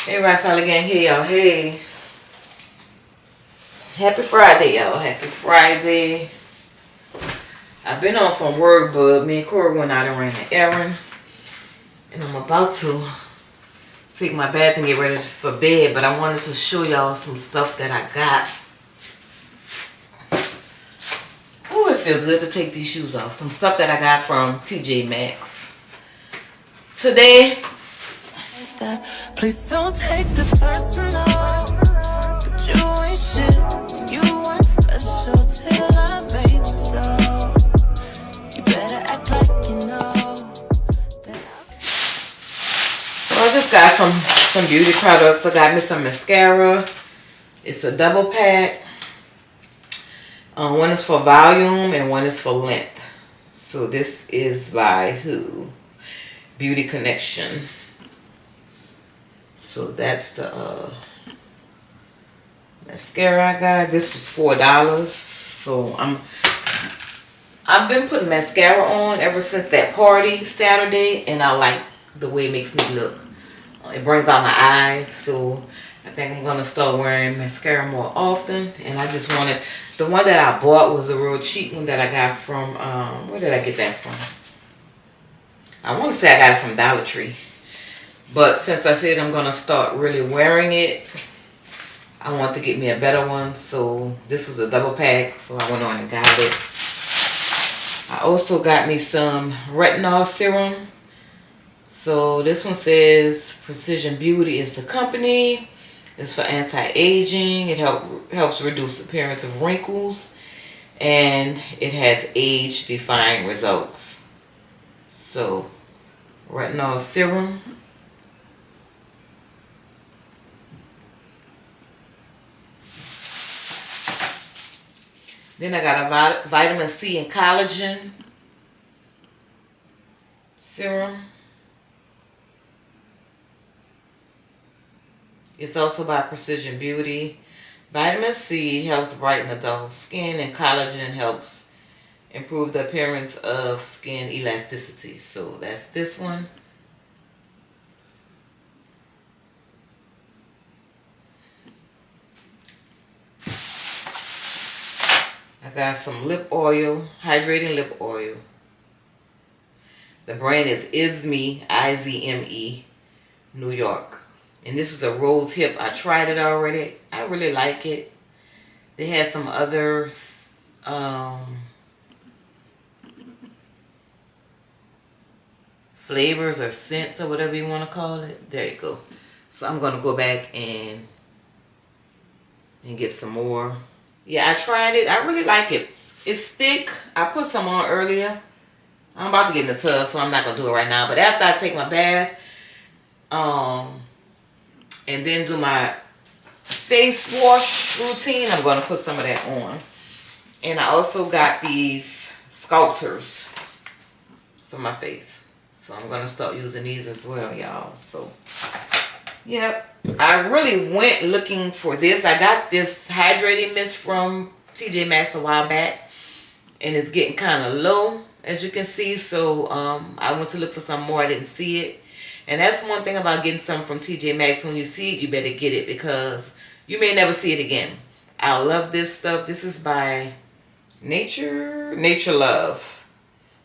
Hey, Rock Solid Gang, hey y'all, hey. Happy Friday, y'all, happy Friday. I've been on from work, but me and Corey went out and ran an errand. And I'm about to take my bath and get ready for bed, but I wanted to show y'all some stuff that I got. Oh, it feels good to take these shoes off. Some stuff that I got from TJMax. Today, please don't take this personal, but you ain't shit. You weren't special till I made you so. You better act like you know that. So I just got some beauty products. I got me some mascara. It's a double pack. One is for volume and one is for length. So this is by who? Beauty Connection. So that's the mascara I got. This was $4. So I've been putting mascara on ever since that party Saturday, and I like the way it makes me look. It brings out my eyes, so I think I'm gonna start wearing mascara more often. And I just wanted, the one that I bought was a real cheap one that I got from where did I get that from? I want to say I got it from Dollar Tree. But since I said I'm going to start really wearing it, I want to get me a better one. So this was a double pack, so I went on and got it. I also got me some retinol serum. So this one says Precision Beauty is the company. It's for anti-aging. It helps reduce appearance of wrinkles. And it has age-defying results. So, retinol serum. Then I got a vitamin C and collagen serum. It's also by Precision Beauty. Vitamin C helps brighten the dull skin, and collagen helps improve the appearance of skin elasticity. So that's this one. I got some lip oil, hydrating lip oil. The brand is Izme, I-Z-M-E, New York. And this is a rose hip. I tried it already. I really like it. They had some other flavors or scents or whatever you want to call it. There you go. So I'm going to go back and get some more. Yeah, I tried it. I really like it. It's thick. I put some on earlier. I'm about to get in the tub, so I'm not going to do it right now. But after I take my bath, and then do my face wash routine, I'm going to put some of that on. And I also got these sculptors for my face. So I'm going to start using these as well, y'all. So, yep. I really went looking for this. I got this hydrating mist from TJMax a while back. And it's getting kind of low, as you can see. So, I went to look for some more. I didn't see it. And that's one thing about getting something from TJMax. When you see it, you better get it, because you may never see it again. I love this stuff. This is by Nature Love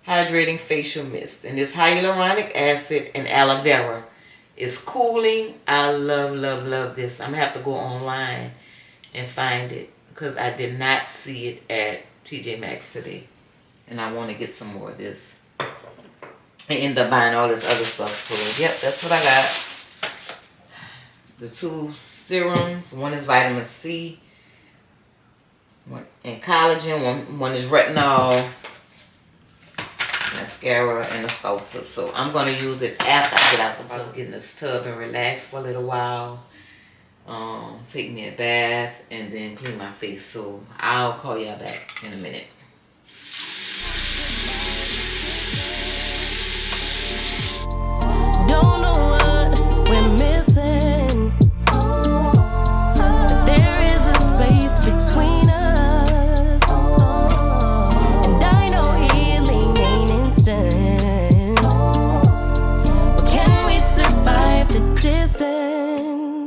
Hydrating Facial Mist. And this hyaluronic acid and aloe vera is cooling. I love, love, love this. I'm going to have to go online and find it, because I did not see it at TJMax today. And I want to get some more of this. And end up buying all this other stuff. So, yep, that's what I got. The two serums. One is vitamin C. And collagen. One is retinol. Mascara and a sculptor. So, I'm going to use it after I get out the tub. Get in this tub and relax for a little while. Take me a bath. And then clean my face. So, I'll call y'all back in a minute. Don't know what we're missing, but there is a space between us, and I know healing ain't instant, but can we survive the distance?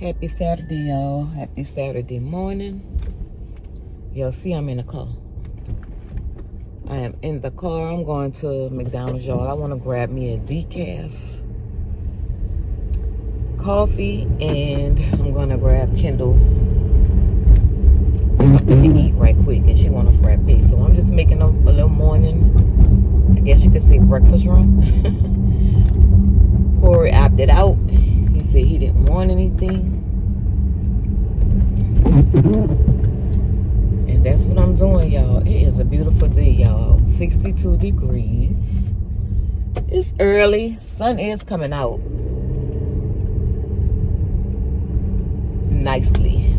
Happy Saturday, y'all. Happy Saturday morning. Y'all see I'm in the car. I am in the car. I'm going to McDonald's, y'all. I want to grab me a decaf coffee, and I'm going to grab Kendall something to eat right quick, and she wants a frappe. So I'm just making a little morning, I guess you could say, breakfast run. Corey opted out. He said he didn't want anything. And that's what I'm doing, y'all. It is a beautiful day, y'all. 62 degrees. It's early. Sun is coming out nicely.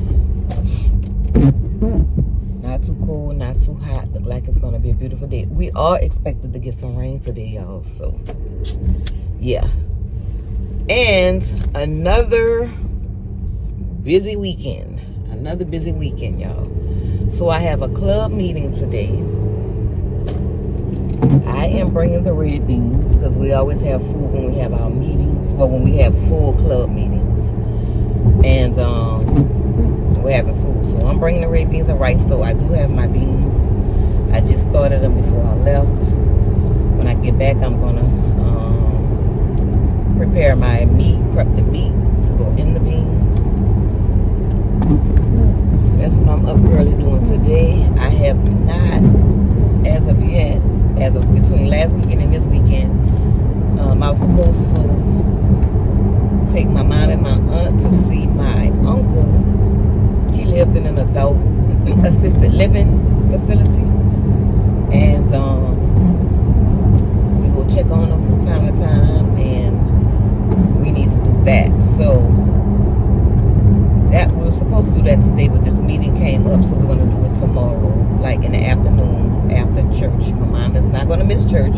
Not too cold, not too hot. Look like it's going to be a beautiful day. We are expected to get some rain today, y'all. So, yeah. And another busy weekend. Another busy weekend, y'all. So I have a club meeting today. I am bringing the red beans because we always have food when we have our meetings. Well, when we have full club meetings. And we're having food. So I'm bringing the red beans and rice. So I do have my beans. I just started them before I left. When I get back, I'm going to prepare my meat, prep the meat to go in the beans. So that's what I'm up early doing today. I have not, as of yet, as of between last weekend and this weekend, I was supposed to take my mom and my aunt to see my uncle. He lives in an adult assisted living facility, and we will check on him from time to time, and we need to do that. So that we were supposed to do that today, but this meeting came up, so we're going to do it tomorrow, like in the afternoon after church. My mom is not going to miss church,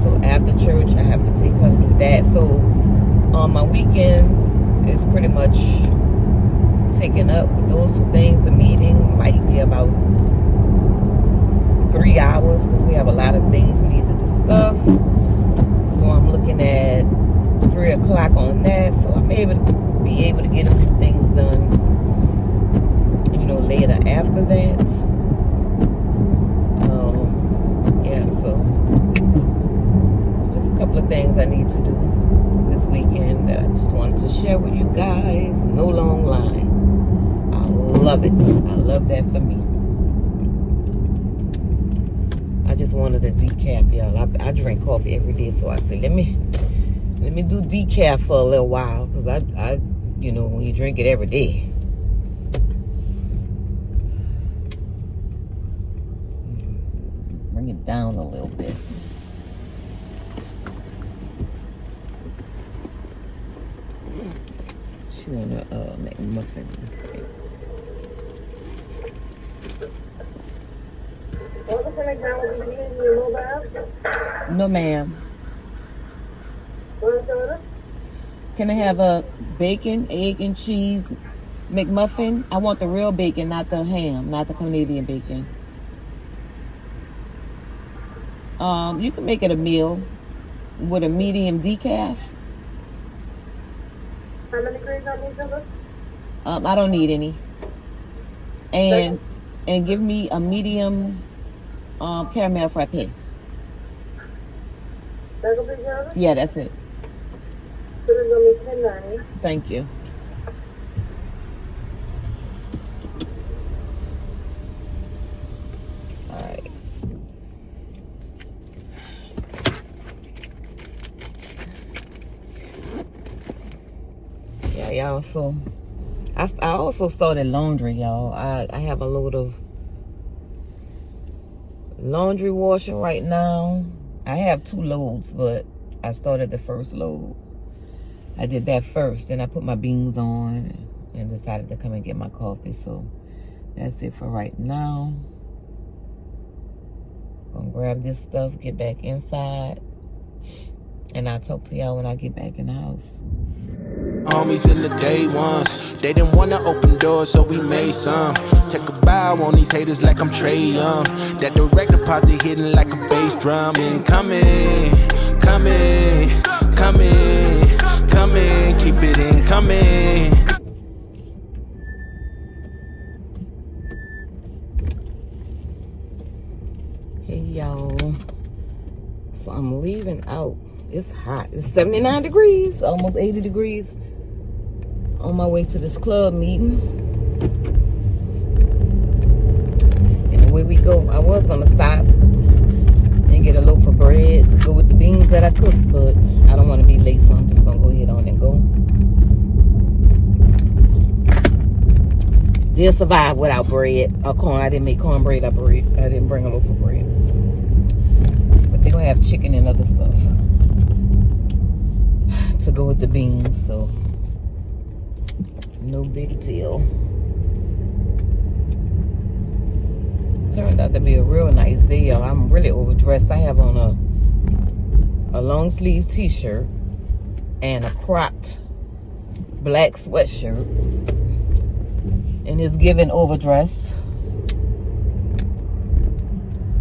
so after church I have to take her to do that. So my weekend is pretty much taken up with those two things. The meeting might be about 3 hours because we have a lot of things we need to discuss. So I'm looking at 3 o'clock on that, so I may be able to get a few things done, later after that. Yeah, so just a couple of things I need to do this weekend that I just wanted to share with you guys. No long line. I love it. I love that for me. I just wanted a decaf, y'all. I drink coffee every day, so I said, let me do decaf for a little while, because I when you drink it every day. Bring it down a little bit. She wanna make muffin. No, ma'am. Can I have a bacon, egg, and cheese McMuffin? I want the real bacon, not the ham, not the Canadian bacon. You can make it a meal with a medium decaf. How many grades on these numbers? I don't need any. And give me a medium caramel frappe. Yeah, that's it. So there's only 10.90. Thank you. All right. Yeah, y'all. So I also started laundry, y'all. I have a load of laundry washing right now. I have 2 loads, but I started the first load. I did that first, then I put my beans on and decided to come and get my coffee. So that's it for right now. Gonna grab this stuff, get back inside, and I'll talk to y'all when I get back in the house. Homies in the day ones, they didn't wanna open doors, so we made some. Take a bow on these haters like I'm Trey Young. That direct deposit hitting like a bass drum. Incoming, coming, coming, coming, keep it incoming. y'all. So I'm leaving out. It's hot. It's 79 degrees, almost 80 degrees. On my way to this club meeting. And away we go. I was gonna stop and get a loaf of bread to go with the beans that I cooked, but I don't want to be late, so I'm just gonna go ahead on and go. They'll survive without bread or corn. I didn't make cornbread or bread. I didn't bring a loaf of bread. But they're gonna have chicken and other stuff to go with the beans, so no big deal. Turned out to be a real nice day, y'all. I'm really overdressed. I have on a long sleeve t-shirt and a cropped black sweatshirt, and it's giving overdressed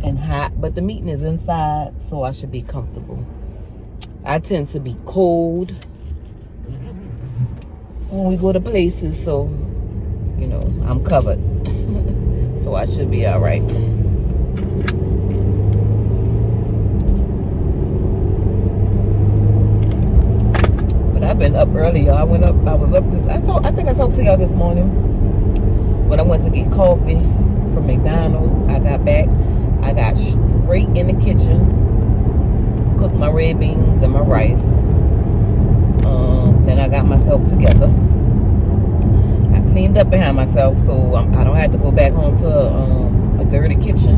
and hot, but the meeting is inside, so I should be comfortable. I tend to be cold when we go to places, so you know I'm covered. So I should be all right. But I've been up early, y'all. I was up this, I think I talked to y'all this morning when I went to get coffee from McDonald's. I got back, I got straight in the kitchen, cooked my red beans and my rice. Then I got myself together. I cleaned up behind myself, so I don't have to go back home to a dirty kitchen.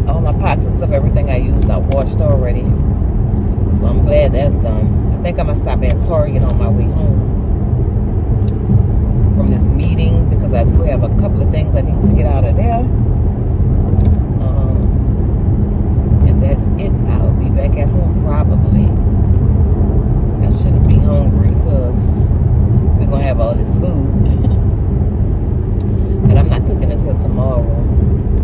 All my pots and stuff, everything I used, I washed already. So I'm glad that's done. I think I'm gonna stop at Target on my way home from this meeting, because I do have a couple of things I need to get out of there. And that's it. I'll be back at home probably. I shouldn't be hungry because we're gonna have all this food. But I'm not cooking until tomorrow.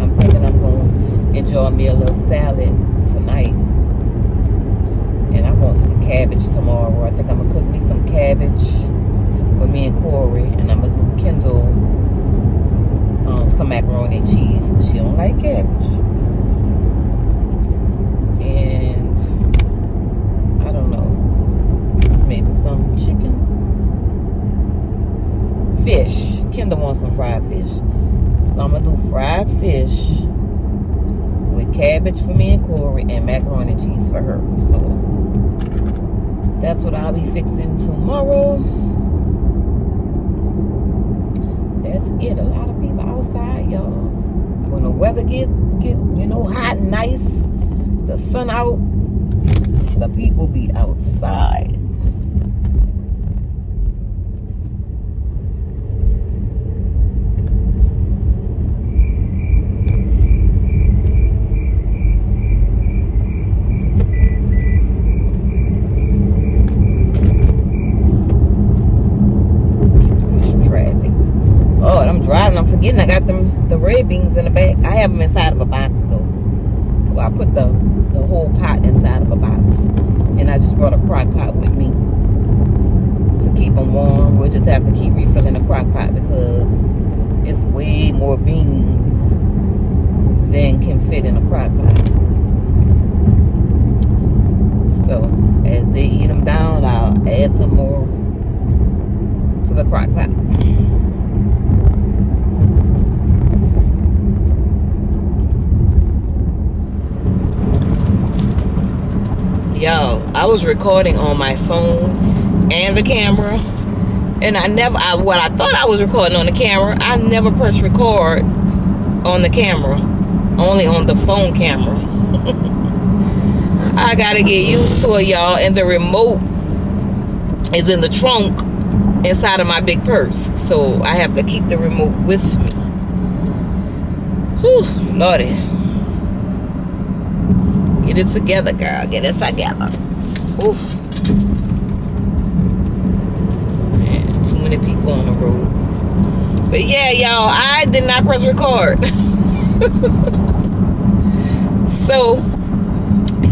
I'm thinking I'm gonna enjoy me a little salad tonight. And I want some cabbage tomorrow. I think I'm gonna cook me some cabbage with me and Corey, and I'm gonna do Kendall some macaroni and cheese because she don't like cabbage. And I don't know, maybe some chicken, fish. Kendall wants some fried fish, so I'm gonna do fried fish with cabbage for me and Corey and macaroni and cheese for her. So that's what I'll be fixing tomorrow. That's it. A lot of people outside, y'all. When the weather get hot and nice, the sun out, the people be outside. I'm forgetting I got the red beans in the bag. I have them inside of a box though, so I put the whole pot inside of a box, and I just brought a crock pot with me to keep them warm. We'll just have to keep refilling the crock pot because it's way more beans than can fit in a crock pot. So as they eat them down, I'll add some more to the crock pot. Yo, I was recording on my phone and the camera, and what I thought I was recording on the camera, I never pressed record on the camera, only on the phone camera. I gotta get used to it, y'all, and the remote is in the trunk inside of my big purse, so I have to keep the remote with me. Whew, Lordy. Get it together, girl. Get it together. Oof. Man, too many people on the road. But yeah, y'all, I did not press record. So,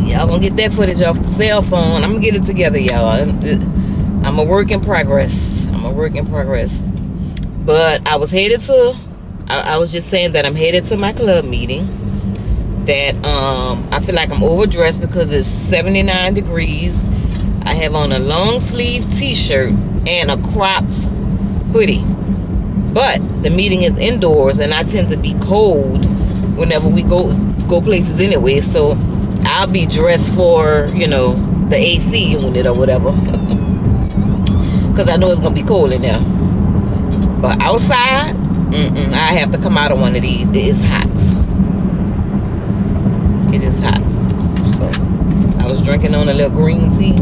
y'all gonna get that footage off the cell phone. I'm gonna get it together, y'all. I'm a work in progress. But I was headed to, I was just saying that I'm headed to my club meeting. that I feel like I'm overdressed because it's 79 degrees. I have on a long sleeve t-shirt and a cropped hoodie. But the meeting is indoors and I tend to be cold whenever we go places anyway. So I'll be dressed for, you know, the AC unit or whatever. Because I know it's going to be cold in there. But outside, I have to come out of one of these. It is hot. It is hot. So I was drinking on a little green tea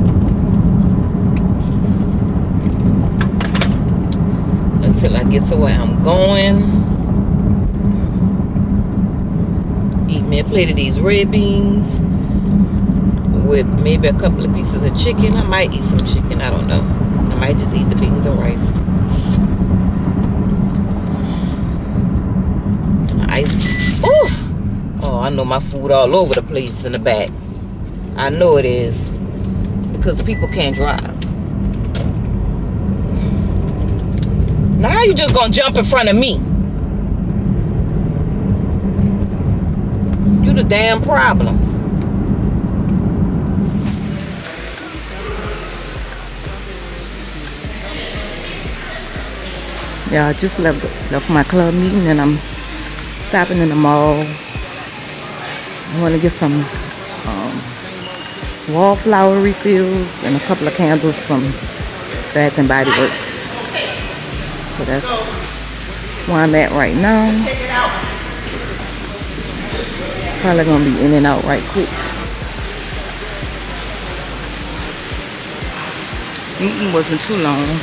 until I get to where I'm going. Eat me a plate of these red beans with maybe a couple of pieces of chicken. I might eat some chicken, I don't know. I might just eat the beans and rice. Ooh! Oh, I know my food all over the place in the back. I know it is. Because people can't drive. Now how you just gonna jump in front of me? You the damn problem. Yeah, I just left my club meeting and I'm stopping in the mall. I want to get some wallflower refills and a couple of candles from Bath and Body Works. So that's where I'm at right now. Probably gonna be in and out right quick. Meeting wasn't too long.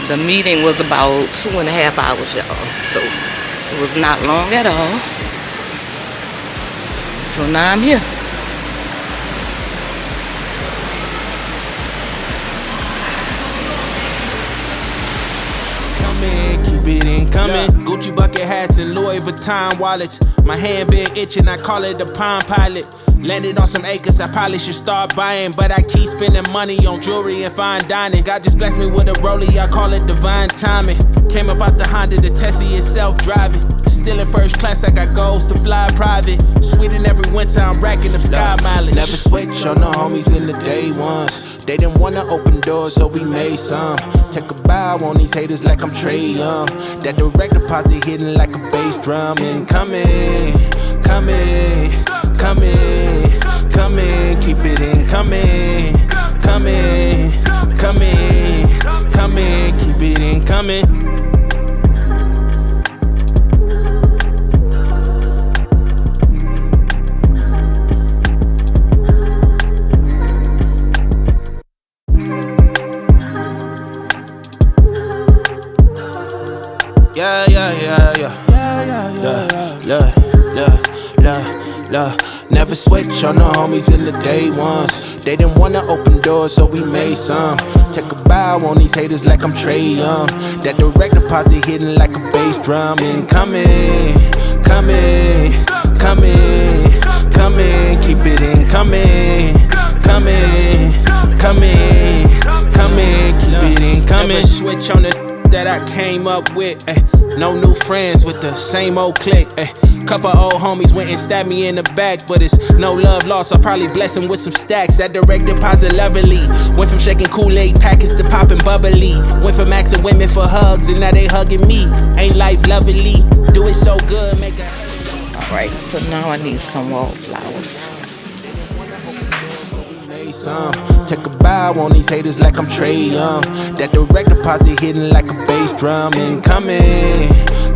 The meeting was about 2.5 hours, y'all. So it was not long at all. So now I'm here. Keep it incoming. Gucci bucket hats and Louis Vuitton wallets. My hand been itching, I call it the Palm Pilot. Landed on some acres, I probably should start buying, but I keep spending money on jewelry and fine dining. God just blessed me with a rollie, I call it divine timing. Came up out the Honda, the Tessie is self-driving. Still in first class, I got goals to fly private. Sweden every winter, I'm racking up sky mileage. Never switch on the homies in the day ones. They didn't wanna open doors, so we made some. Take a bow on these haters like I'm Trey Young. That direct deposit hitting like a bass drum. And coming, coming, coming, coming, keep it in coming, coming, coming, coming, keep it in coming. Yeah, yeah, yeah, yeah, yeah, yeah, yeah, yeah. Never switch on the homies in the day ones. They didn't wanna open doors, so we made some. Take a bow on these haters like I'm Trey Young. That direct deposit hitting like a bass drum. And coming, coming, coming, coming, keep it in coming, coming, coming, coming, keep it in coming. Never switch on the that I came up with, no new friends with the same old clique, couple old homies went and stabbed me in the back, but it's no love lost, I'll probably bless them with some stacks. That direct deposit lovely, went from shaking Kool-Aid packets to popping bubbly. Went from asking women for hugs and now they hugging me. Ain't life lovely, do it so good, make a... Alright, so now I need some wallflowers. Take a bow on these haters like I'm Trey Young. That direct deposit hitting like a bass drum. And coming,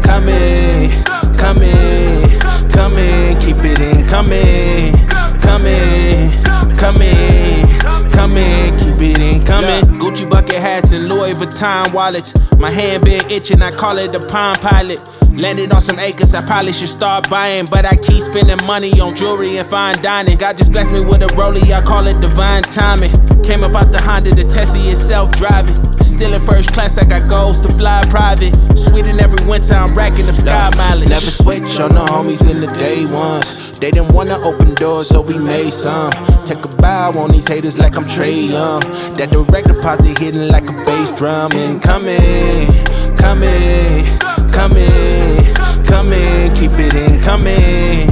coming, coming, coming, keep it in coming, coming, coming, coming, keep it in coming. Gucci bucket hats and Louis Vuitton wallets. My hand been itching, I call it the Palm Pilot. Landed on some acres, I probably should start buying, but I keep spending money on jewelry and fine dining. God just blessed me with a rollie, I call it divine timing. Came up out the Honda, the Tessie is self-driving. Still in first class, I got goals to fly private. Sweden every winter, I'm racking up sky mileage. Never switch on the homies in the day ones. They didn't wanna open doors, so we made some. Take a bow on these haters like I'm Trey Young. That direct deposit hitting like a bass drum. And coming, coming, coming, coming, keep it in coming,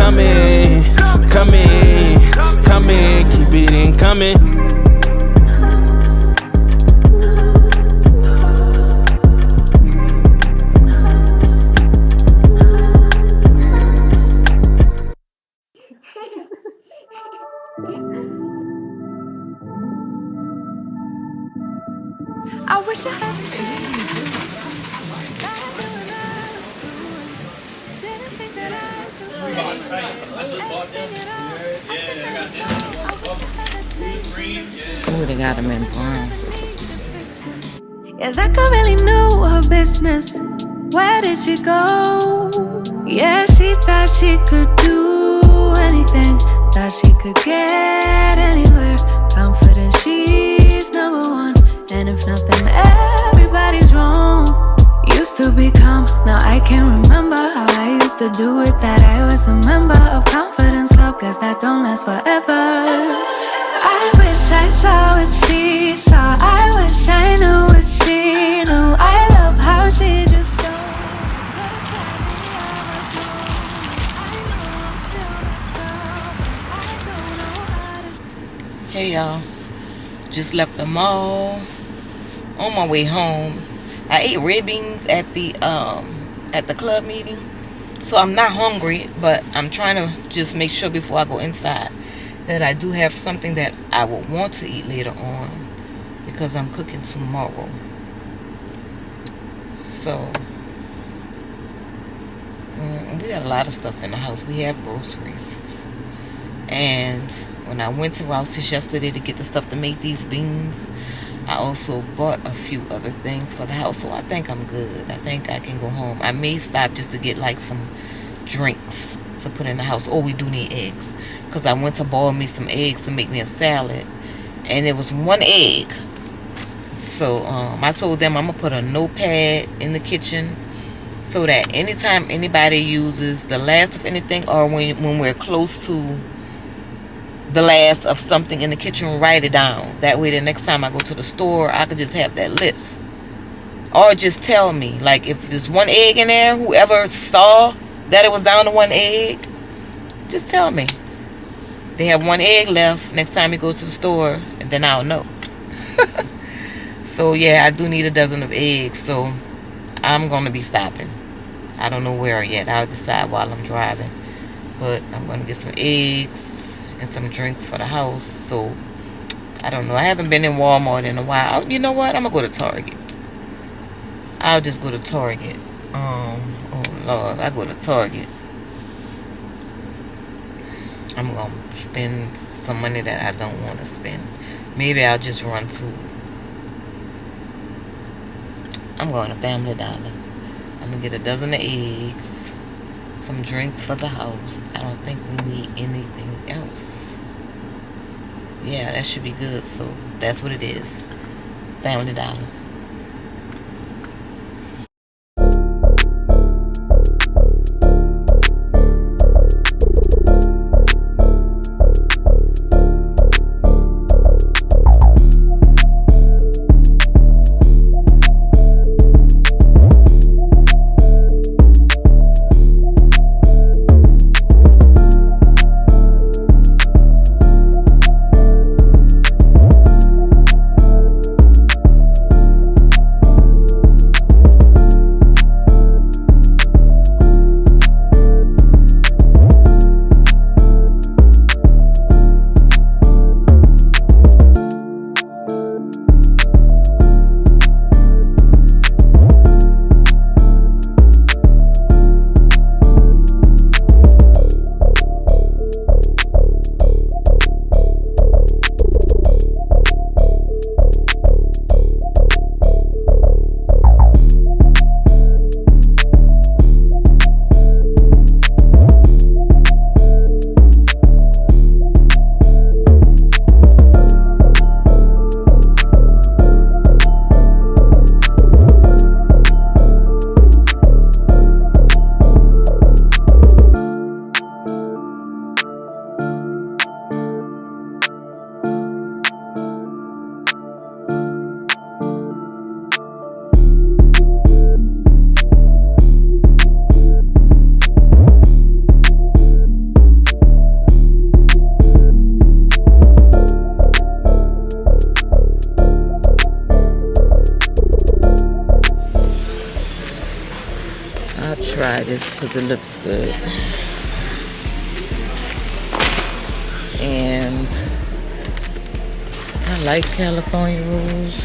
coming, coming, coming, keep it in coming. I wish I had the same. Didn't think that I could win. Oh, they got them in brown. Yeah, that girl really knew her business. Where did she go? Yeah, she thought she could do anything. Thought she could get anywhere. Confident she's number one. And if nothing, everybody's wrong. Used to be calm, now I can't remember how I used to do it. That I was a member of Confidence Club, guess that don't last forever. I wish I saw what she saw. I wish I knew what she knew. I love how she just don't. Hey y'all, just left the mall. On my way home, I ate red beans at the club meeting, so I'm not hungry, but I'm trying to just make sure before I go inside that I do have something that I would want to eat later on, because I'm cooking tomorrow. So we got a lot of stuff in the house. We have groceries, and when I went to Rouse's yesterday to get the stuff to make these beans, I also bought a few other things for the house, so I think I'm good. I think I can go home. I may stop just to get like some drinks to put in the house. Oh, we do need eggs, because I went to boil me some eggs to make me a salad, and it was one egg. So I told them I'm gonna put a notepad in the kitchen so that anytime anybody uses the last of anything, or when we're close to the last of something in the kitchen, write it down. That way the next time I go to the store, I could just have that list. Or just tell me, like, if there's one egg in there, whoever saw that it was down to one egg, just tell me. They have one egg left next time you go to the store, and then I'll know. So yeah, I do need a dozen of eggs, so I'm going to be stopping. I don't know where yet. I'll decide while I'm driving. But I'm going to get some eggs and some drinks for the house. So I don't know. I haven't been in Walmart in a while. You know what? I'm going to go to Target. I'll just go to Target. Oh Lord, I go to Target. I'm going to spend some money that I don't want to spend. Maybe I'll just run to, I'm going to Family Dollar. I'm going to get a dozen of eggs, some drinks for the house. I don't think we need anything else. Yeah, that should be good. So that's what it is. Family Dollar. I try this because it looks good. And I like California rolls.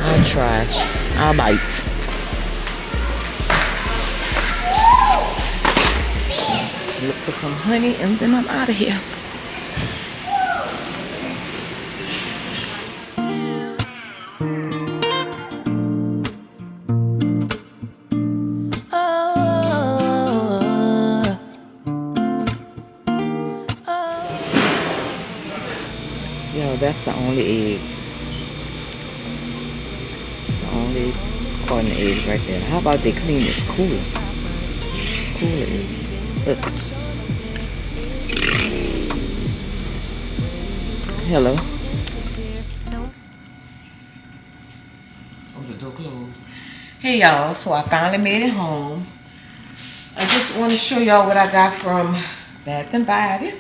I'll try. I might. Look for some honey and then I'm out of here. Yo, that's the only eggs. The only carton of eggs right there. How about they clean this cooler? Cooler is look. Hello. Oh, the door closed. Hey y'all, so I finally made it home. I just want to show y'all what I got from Bath and Body.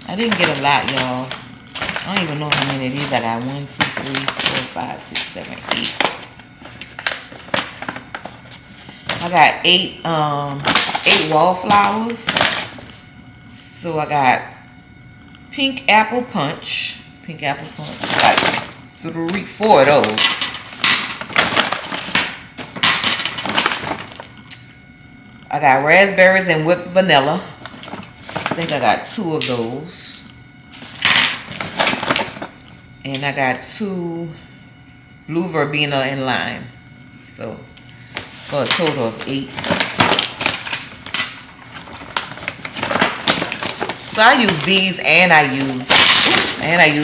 I didn't get a lot, y'all. I don't even know how many of these I got. 1, 2, 3, 4, 5, 6, 7, 8. I got 8 wallflowers. So I got pink apple punch. Pink apple punch. I got 4 of those. I got raspberries and whipped vanilla. I think I got 2 of those. And I got 2 blue verbena and lime. So for a total of 8. So I use these and I use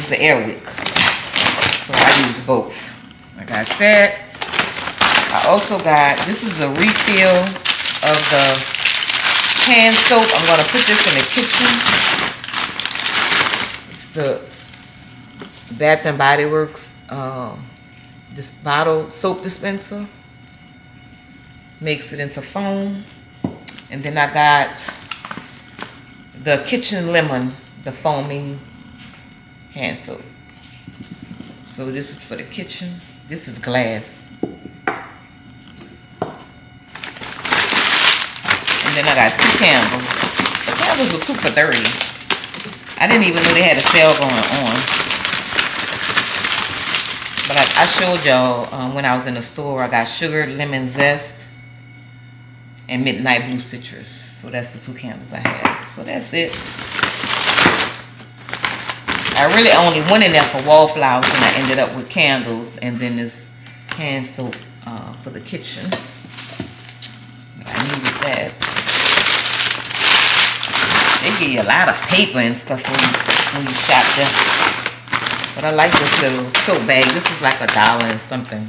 the Airwick. So I use both. I got that. I also got, this is a refill of the hand soap. I'm going to put this in the kitchen. It's the Bath and Body Works this bottle soap dispenser. Makes it into foam. And then I got the Kitchen Lemon, the foaming hand soap. So this is for the kitchen. This is glass. And then I got 2 candles. The candles were 2 for $30. I didn't even know they had a sale going on. But I showed y'all when I was in the store, I got sugar, lemon zest, and midnight blue citrus. So that's the 2 candles I had. So that's it. I really only went in there for wallflowers and I ended up with candles and then this hand soap for the kitchen. But I needed that. They give you a lot of paper and stuff when you shop there. But I like this little soap bag. This is like $1 and something.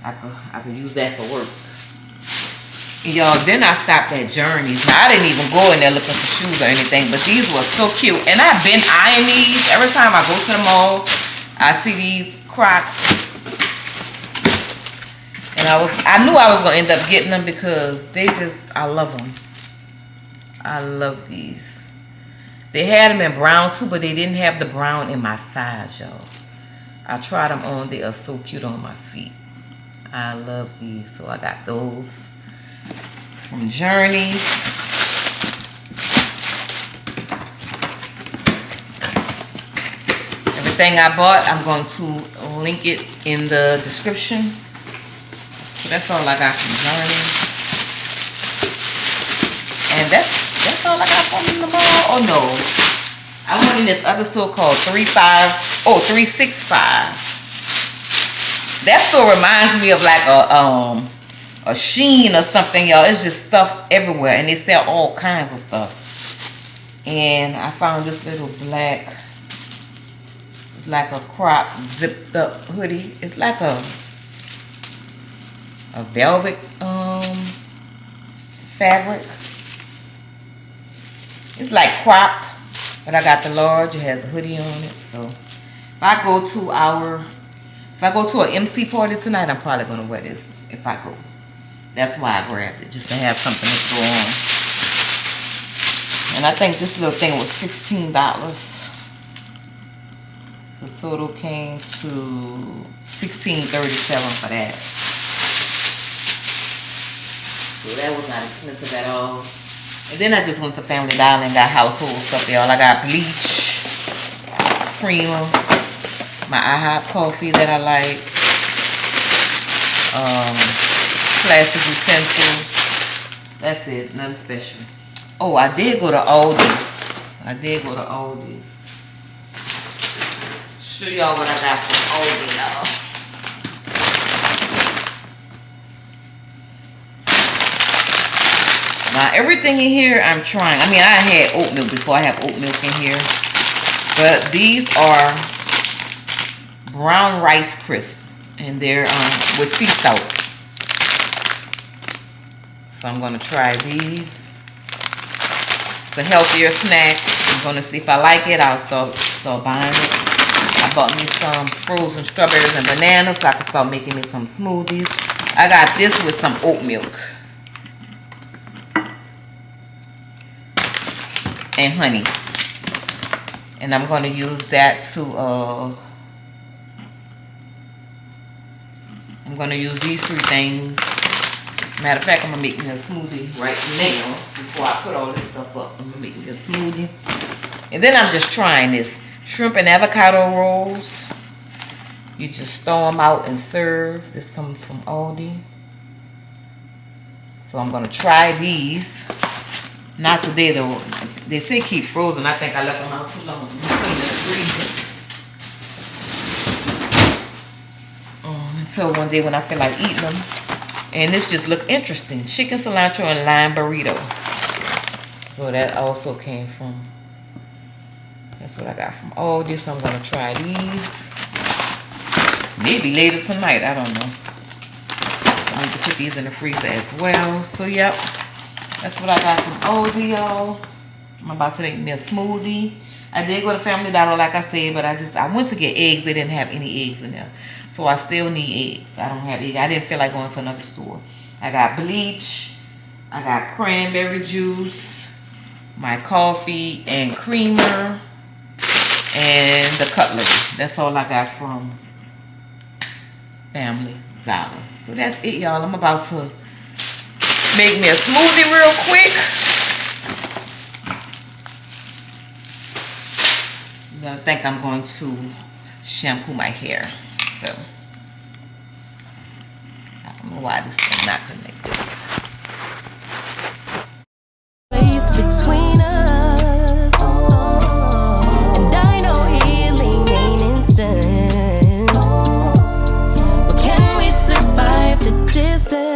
I could use that for work. Y'all, then I stopped at Journeys. Now, I didn't even go in there looking for shoes or anything, but these were so cute. And I've been eyeing these. Every time I go to the mall, I see these Crocs. And I knew I was going to end up getting them because I love them. I love these. They had them in brown too, but they didn't have the brown in my size, y'all. I tried them on. They are so cute on my feet. I love these. So I got those from Journeys. Everything I bought, I'm going to link it in the description. So that's all I got from Journeys. And that's all I got from the mall. Oh no, I went in this other store called 365. That store reminds me of like a Shein or something, y'all. It's just stuff everywhere, and they sell all kinds of stuff. And I found this little black, it's like a crop zipped up hoodie. It's like a velvet fabric. It's like cropped, but I got the large. It has a hoodie on it. So if I go to an MC party tonight, I'm probably gonna wear this if I go. That's why I grabbed it, just to have something to throw on. And I think this little thing was $16. The total came to $16.37 for that. So that was not expensive at all. And then I just went to Family Dollar and got household stuff, y'all. I got bleach, creamer, my IHOP coffee that I like, plastic utensils. That's it, nothing special. Oh, I did go to ALDI's. Show y'all what I got from ALDI, y'all. Now everything in here I'm trying. I mean, I had oat milk before. I have oat milk in here. But these are brown rice crisps. And they're with sea salt. So I'm going to try these. It's a healthier snack. I'm going to see if I like it. I'll start buying it. I bought me some frozen strawberries and bananas so I can start making me some smoothies. I got this with some oat milk. And honey. And I'm going to use that to, I'm going to use these 3 things. Matter of fact, I'm going to make me a smoothie right now before I put all this stuff up. I'm going to make me a smoothie. And then I'm just trying this. Shrimp and avocado rolls. You just throw them out and serve. This comes from ALDI. So I'm going to try these. Not today though. They say keep frozen. I think I left them out too long. I'm putting in the freezer. Until one day when I feel like eating them. And this just look interesting. Chicken cilantro and lime burrito. So that also came from, that's what I got from ALDI. So I'm going to try these. Maybe later tonight. I don't know. I need to put these in the freezer as well. So yep. That's what I got from ALDI, y'all. I'm about to make me a smoothie. I did go to Family Dollar, like I said, but I went to get eggs. They didn't have any eggs in there. So I still need eggs. I don't have eggs. I didn't feel like going to another store. I got bleach. I got cranberry juice. My coffee and creamer. And the cutlery. That's all I got from Family Dollar. So that's it, y'all. I'm about to make me a smoothie real quick. I think I'm going to shampoo my hair. So I don't know why this is not connected. Space between us, and I know healing ain't instant. But can we survive the distance?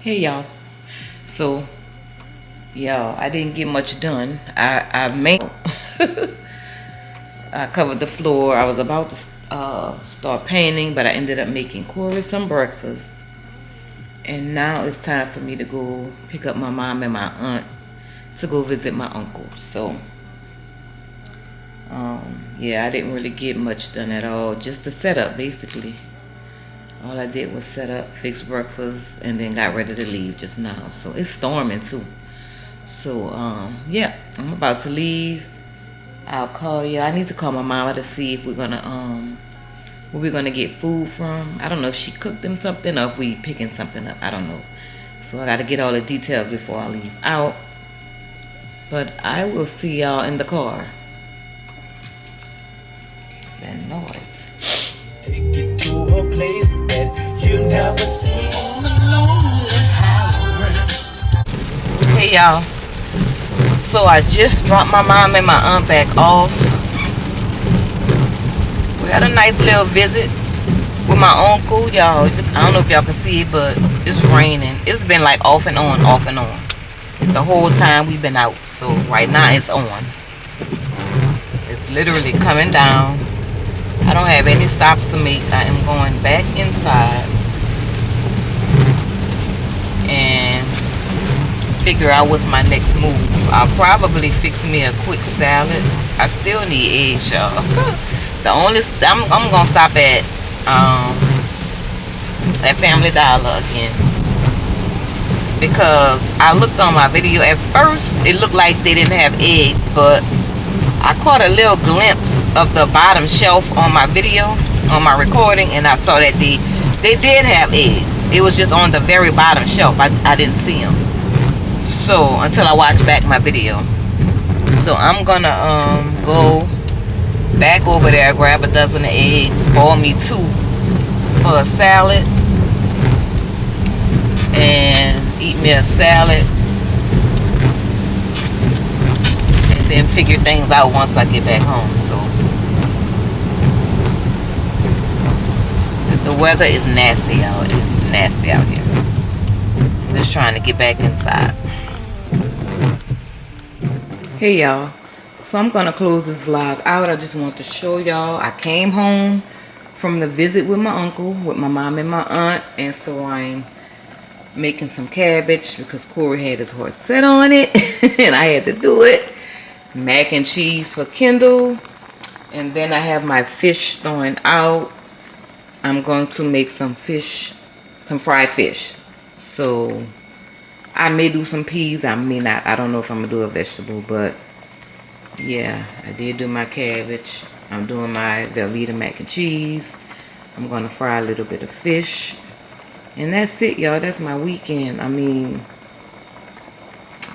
Hey y'all, so y'all, I didn't get much done. I made I covered the floor. I was about to start painting, but I ended up making Corey some breakfast, and now it's time for me to go pick up my mom and my aunt to go visit my uncle. So yeah, I didn't really get much done at all. Just the setup, basically. All I did was set up, fix breakfast, and then got ready to leave just now. So it's storming too. So yeah, I'm about to leave. I'll call you. I need to call my mama to see if we're gonna where we're gonna get food from. I don't know if she cooked them something or if we picking something up. I don't know. So I gotta get all the details before I leave out. But I will see y'all in the car. That noise. Take it to a place that you never see. Hey y'all. So I just dropped my mom and my aunt back off. We had a nice little visit. with my uncle, y'all. I don't know if y'all can see it, but it's raining. It's been like off and on, off and on. The whole time we've been out. So right now it's on. It's literally coming down. I don't have any stops to make. I am going back inside and figure out what's my next move. I'll probably fix me a quick salad. I still need eggs, y'all. I'm gonna stop at Family Dollar again, because I looked on my video. At first it looked like they didn't have eggs, but I caught a little glimpse of the bottom shelf on my video, on my recording, and I saw that they did have eggs. It was just on the very bottom shelf. I didn't see them. So until I watch back my video. So I'm gonna go back over there, grab a dozen of eggs, boil me 2 for a salad, and eat me a salad, and then figure things out once I get back home. So the weather is nasty out. It's nasty out here. I'm just trying to get back inside. Hey y'all, so I'm gonna close this vlog out. I just want to show y'all I came home from the visit with my uncle, with my mom and my aunt, and so I'm making some cabbage because Corey had his horse set on it and I had to do it. Mac and cheese for Kendall, and then I have my fish thawing out. I'm going to make some fish, some fried fish. So I may do some peas, I may not. I don't know if I'm gonna do a vegetable, but yeah, I did do my cabbage. I'm doing my Velveeta mac and cheese. I'm gonna fry a little bit of fish, and that's it, y'all. That's my weekend. I mean,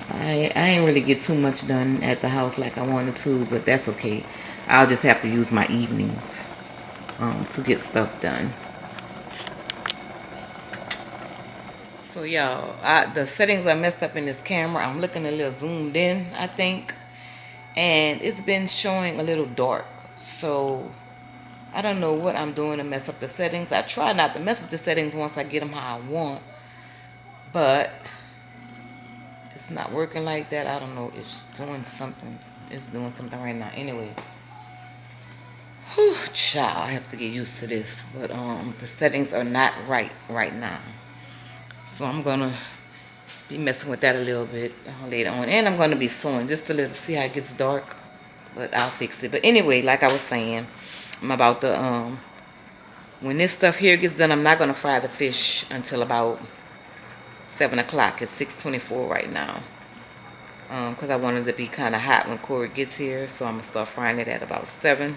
I ain't really get too much done at the house like I wanted to, but that's okay. I'll just have to use my evenings to get stuff done. So y'all, the settings are messed up in this camera. I'm looking a little zoomed in, I think, and it's been showing a little dark. So I don't know what I'm doing to mess up the settings. I try not to mess with the settings once I get them how I want, but it's not working like that. I don't know. It's doing something. It's doing something right now. Anyway, whew, child, I have to get used to this. But the settings are not right now. So I'm gonna be messing with that a little bit later on, and I'm gonna be sewing just a little, see how it gets dark, but I'll fix it. But anyway, like I was saying, I'm about to when this stuff here gets done, I'm not gonna fry the fish until about 7 o'clock. It's 6:24 right now, because I wanted to be kind of hot when Corey gets here. So I'm gonna start frying it at about 7.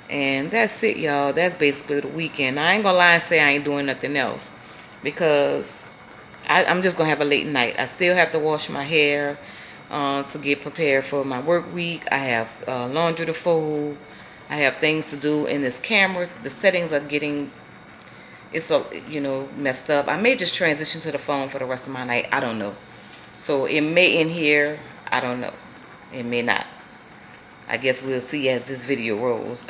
And that's it, y'all. That's basically the weekend. I ain't gonna lie and say I ain't doing nothing else, because I'm just gonna have a late night. I still have to wash my hair to get prepared for my work week. I have laundry to fold. I have things to do. In this camera, the settings are getting, it's messed up. I may just transition to the phone for the rest of my night. I don't know. So it may end here. I don't know. It may not. I guess we'll see as this video rolls.